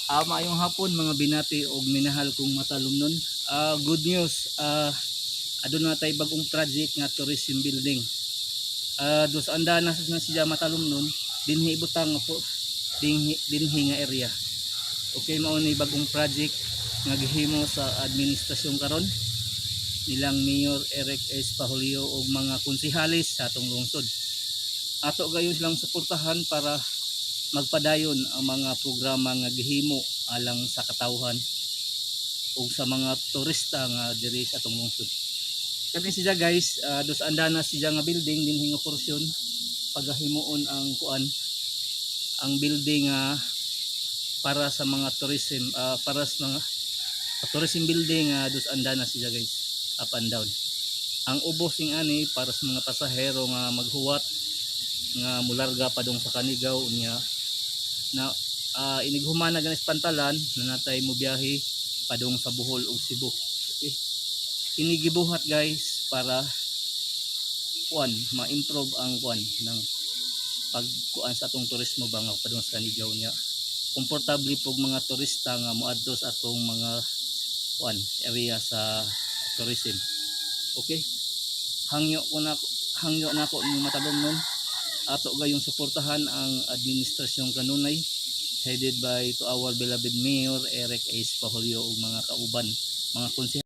Maayong hapon mga binati og minahal kong matalumnon. Good news. Adun na tay bagong project nga tourism building. Dos anda na siya matalumnon dinhi ibutang po dinhi nga area. Okay, mao ni bagong project nga gihimo sa administrasyon karon nilang Mayor Eric S. Pahulio og mga konsehalis sa atong lungsod. Ato gayon silang suportahan para magpadayon ang mga programa nga gihimo alang sa katawhan o sa mga turista nga diri sa atong lungsod. Kani siya guys, dos anda na siya nga building dinhi nga porsyon pagahimuon ang kuan ang building para sa mga tourism para sa mga tourism building dos anda na siya guys, up and down. Ang ubos ning ani para sa mga pasahero nga maghuwat nga mularga padung sa Kanigaw unya na inighumana ganis pantalan na natay mo biyahe padung sa Bohol ug Cebu. Okay. Inigibuhat guys para kuan ma-improve ang kuan ng pagkuan sa atong turismo ba nga padung sa Kanigaw niya. Komportable pog mga turista nga moadto sa atong mga kuan area sa tourism. Okay? Hangyo na ako ng matalumnon ato gayong suportahan ang administrasyong kanunay headed by to our beloved Mayor Eric S. Pahulio ug mga kauban, mga konsehal